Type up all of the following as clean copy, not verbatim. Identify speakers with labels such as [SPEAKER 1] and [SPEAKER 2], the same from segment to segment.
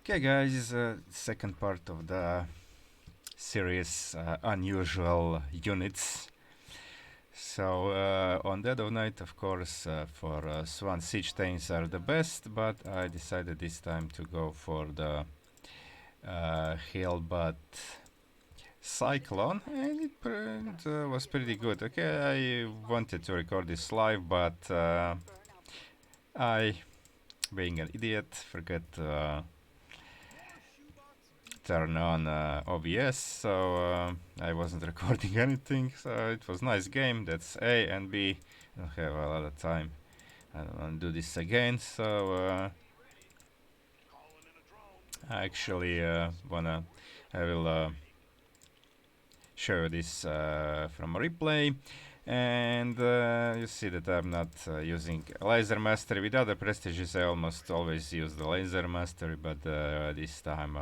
[SPEAKER 1] Okay, guys, second part of the series unusual units. So on Dead of Night, of course, for Swan siege tanks are the best, but I decided this time to go for the Hellbat Cyclone, and it was pretty good. Okay, I wanted to record this live, but I, being an idiot, forgot turn on OBS, so I wasn't recording anything. So it was nice game. That's A and B. I don't have a lot of time. I don't want to do this again. So I actually wanna. I will show this from a replay. And you see that I'm not using laser mastery. With other prestiges, I almost always use the laser mastery, but this time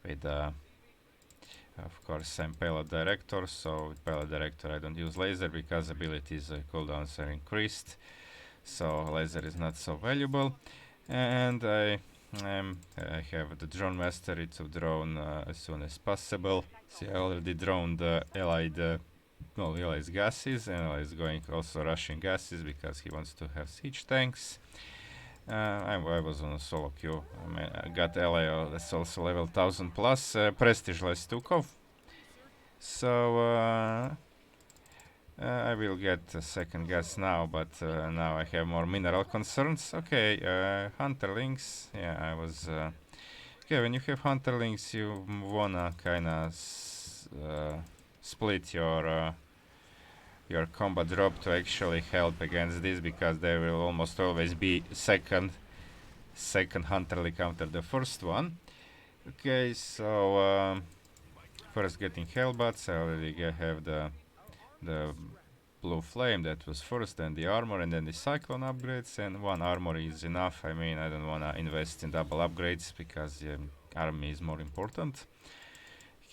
[SPEAKER 1] with of course I'm Payload Director, so with Payload Director I don't use laser because abilities cooldowns are increased, so laser is not so valuable. And I have the drone mastery to drone as soon as possible. See, I already droned the allied allied gases, and Ally is going also rushing gases because he wants to have siege tanks. I was on a solo queue. I got LA, that's also level 1000 plus. Prestige less Tukov. So I will get a second gas now, but now I have more mineral concerns. Okay, Hunterlings. Yeah, I was. Okay, when you have Hunterlings, you wanna kinda split your combat drop to actually help against this, because there will almost always be second Hunterling after the first one. Okay, so first getting Hellbats. I already have the blue flame, that was first, then the armor, and then the cyclone upgrades, and one armor is enough. I mean, I don't wanna invest in double upgrades because army is more important.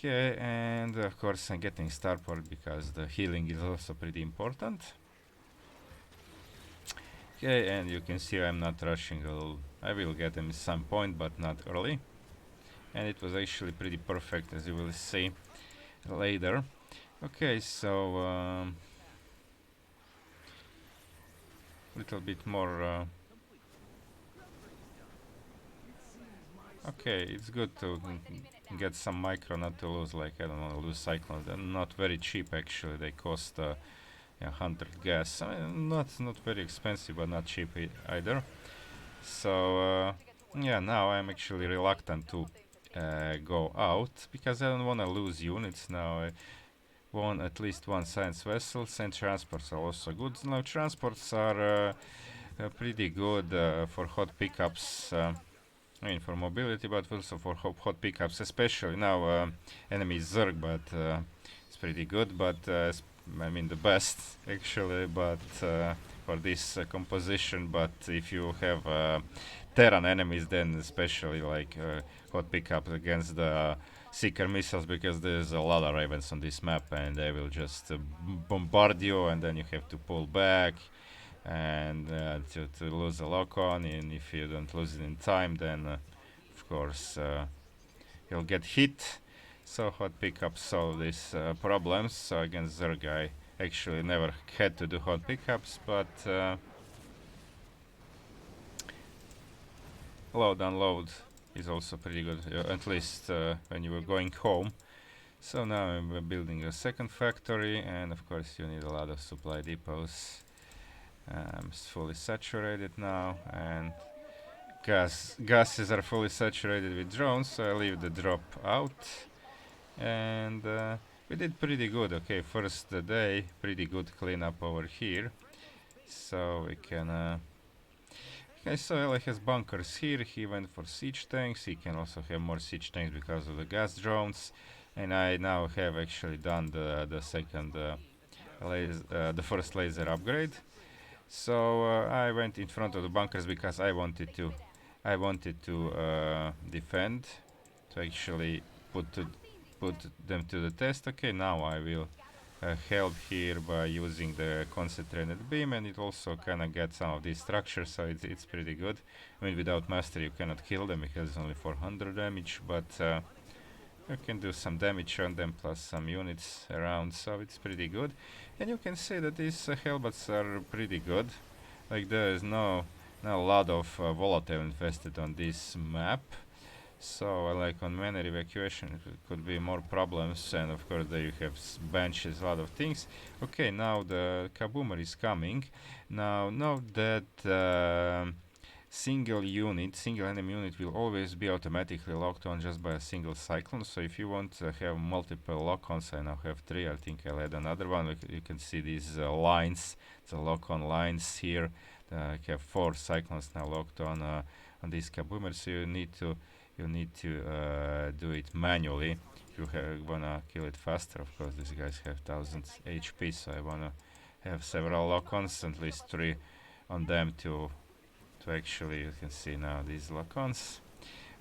[SPEAKER 1] Okay, and of course I'm getting starport because the healing is also pretty important. Okay, and you can see I'm not rushing. I will get them at some point, but not early. And it was actually pretty perfect, as you will see later. Okay, so little bit more. Okay, it's good to get some micro, not to lose, like, I don't want to lose cyclones. They're not very cheap actually. They cost 100 gas. I mean, not very expensive, but not cheap either. So yeah, now I'm actually reluctant to go out because I don't want to lose units now. I want at least one science vessels, and transports are also good. Now transports are pretty good for hot pickups. I mean, for mobility, but also for hot pickups, especially now. Enemy is Zerg, but it's pretty good. But I mean, the best actually. But for this composition, but if you have Terran enemies, then especially like hot pickups against the seeker missiles, because there's a lot of ravens on this map, and they will just bombard you, and then you have to pull back and to lose a lock on, and if you don't lose it in time, then of course you'll get hit. So hot pickups solve these problems. So against Zerg I actually never had to do hot pickups, but load unload is also pretty good, at least when you were going home. So now I'm building a second factory, and of course you need a lot of supply depots. It's fully saturated now, and gases are fully saturated with drones, so I leave the drop out. And we did pretty good. Okay, first day, pretty good cleanup over here. So we can okay, so Ella has bunkers here. He went for siege tanks. He can also have more siege tanks because of the gas drones. And I now have actually done the second the first laser upgrade. So I went in front of the bunkers because I wanted to defend, to actually put them to the test. Okay, now I will help here by using the concentrated beam, and it also kind of gets some of these structures, so it's pretty good. I mean, without mastery you cannot kill them because it's only 400 damage, but you can do some damage on them plus some units around, so it's pretty good. And you can see that these Hellbats are pretty good. Like there is not a lot of volatile infested on this map. So like on many evacuation it could be more problems, and of course there you have benches, a lot of things. Okay, now the kaboomer is coming. Now note that single enemy unit will always be automatically locked on just by a single cyclone. So if you want to have multiple lock-ons, I now have 3, I think I'll add another one. You can see these lines, the lock-on lines here. I have 4 cyclones now locked on these kaboomers, so you need to do it manually if you wanna kill it faster. Of course these guys have 1000 HP, so I wanna have several lock-ons, at least 3 on them to actually, you can see now these lock-ons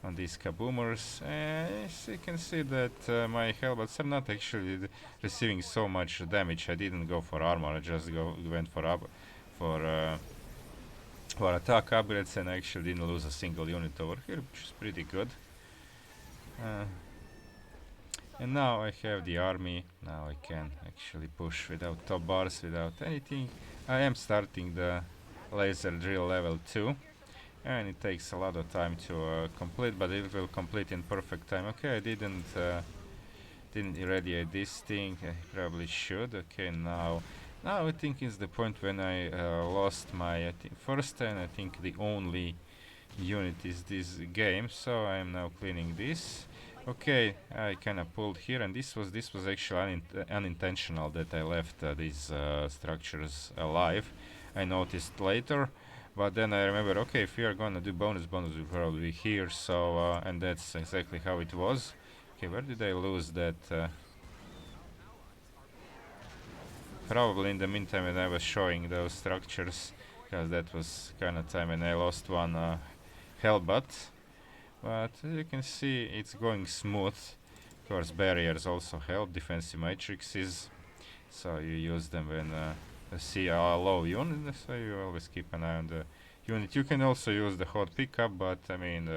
[SPEAKER 1] on these kaboomers. As you can see that my Hellbats are not actually receiving so much damage. I didn't go for armor, I just went for attack upgrades, and I actually didn't lose a single unit over here, which is pretty good. And now I have the army. Now I can actually push without top bars, without anything. I am starting the laser drill level 2, and it takes a lot of time to complete, but it will complete in perfect time. Okay, I didn't irradiate this thing. I probably should. Okay, now I think it's the point when I lost my first and I think the only unit is this game, so I am now cleaning this. Okay, I kind of pulled here, and this was actually unintentional that I left these structures alive. I noticed later, but then I remember, okay, if we are gonna do bonus will probably be here, so and that's exactly how it was. Okay, where did I lose that? Probably in the meantime when I was showing those structures, because that was kind of time when I lost one Hellbat. But as you can see, it's going smooth. Of course, barriers also help, defensive matrices, so you use them when you see a low unit, so you always keep an eye on the unit. You can also use the hot pickup, but I mean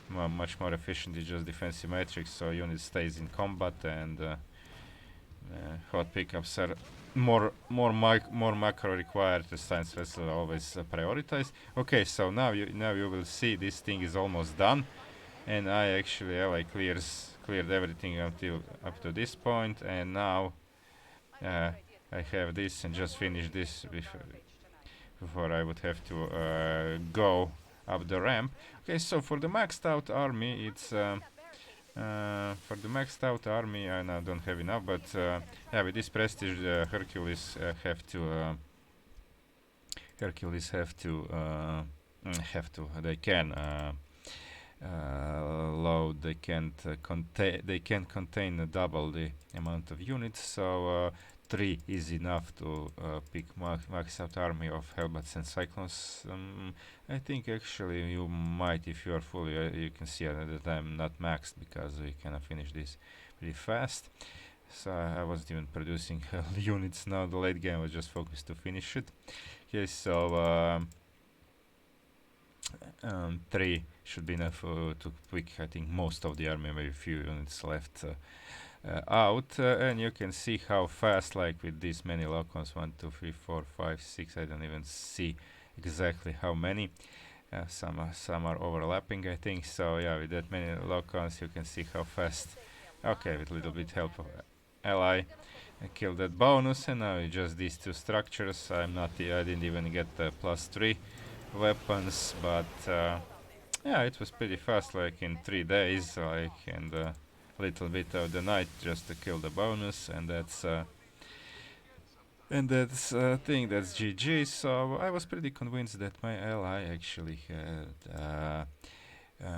[SPEAKER 1] much more efficient is just defensive matrix, so unit stays in combat, and hot pickups are more macro required. The science vessel always prioritize. Okay, so now you will see this thing is almost done, and I actually cleared everything up to this point, and now I have this and just finish this before I would have to go up the ramp. Okay, so for the maxed out army, it's I now don't have enough, but yeah, with this prestige, Hercules have to they can load. They can contain double the amount of units, so 3 is enough to pick max out army of Hellbats and Cyclones. I think actually you might, if you are fully, you can see that I'm not maxed because we cannot finish this pretty fast. So I wasn't even producing units now. The late game was just focused to finish it. Okay, so 3 should be enough to pick, I think, most of the army, maybe a few units left out, and you can see how fast, like with these many lock-ons, 1, 2, 3, 4, 5, 6, I don't even see exactly how many. Some are overlapping, I think. So yeah, with that many lock-ons, you can see how fast. Okay, with a little bit help of ally, I killed that bonus, and now just these 2 structures. I didn't even get the +3 weapons, but yeah, it was pretty fast, like in 3 days, and little bit of the night just to kill the bonus, and that's thing, that's GG. So I was pretty convinced that my ally actually had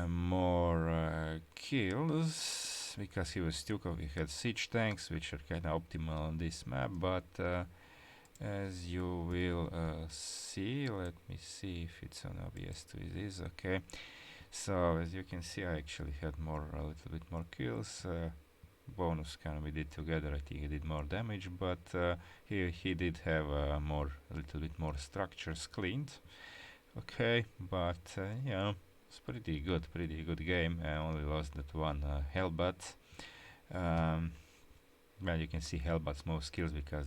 [SPEAKER 1] more kills, because he was Stukov. He had siege tanks, which are kind of optimal on this map, but as you will see, let me see if it's on OBS2. It is okay. So as you can see, I actually had a little bit more kills, bonus scan we did together, I think he did more damage, but he did have a little bit more structures cleaned. Okay, but yeah, it's pretty good game. I only lost that one Hellbat. Um, well, you can see Hellbat's most skills because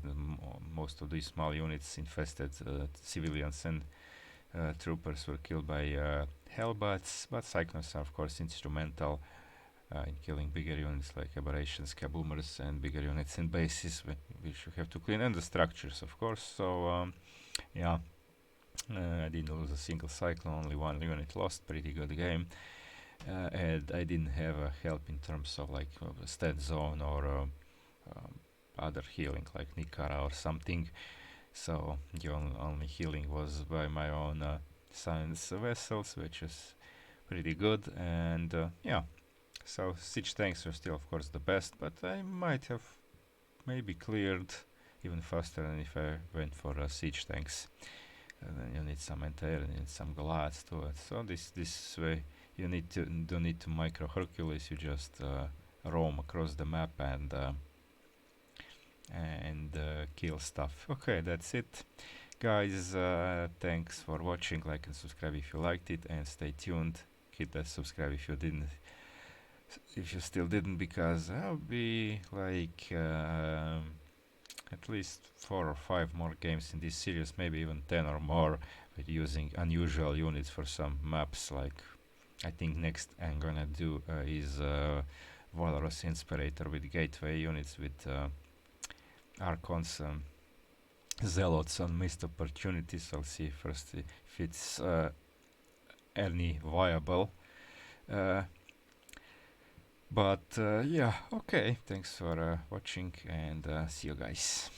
[SPEAKER 1] most of these small units infested civilians and troopers were killed by Hellbats, but Cyclones are of course instrumental in killing bigger units like aberrations, kaboomers, and bigger units and bases, which you have to clean, and the structures, of course. So yeah, I didn't lose a single cyclone, only one unit lost. Pretty good game, and I didn't have help in terms of like stat zone or other healing like Nikara or something. So the only healing was by my own science vessels, which is pretty good. And yeah, so siege tanks are still, of course, the best, but I might have maybe cleared even faster than if I went for siege tanks. And then you need some anti-air and you need some glass to it. So this way you don't need to micro Hercules. You just roam across the map and kill stuff. Okay, that's it, guys. Thanks for watching. Like and subscribe if you liked it, and stay tuned. Hit that subscribe if you still didn't, because I'll be like at least 4 or 5 more games in this series, maybe even 10 or more, with using unusual units for some maps. Like I think next I'm gonna do is Valorous Inspirator with gateway units with Archons, Zealots on missed opportunities. I'll see first if it's any viable. But yeah, okay, thanks for watching, and see you guys.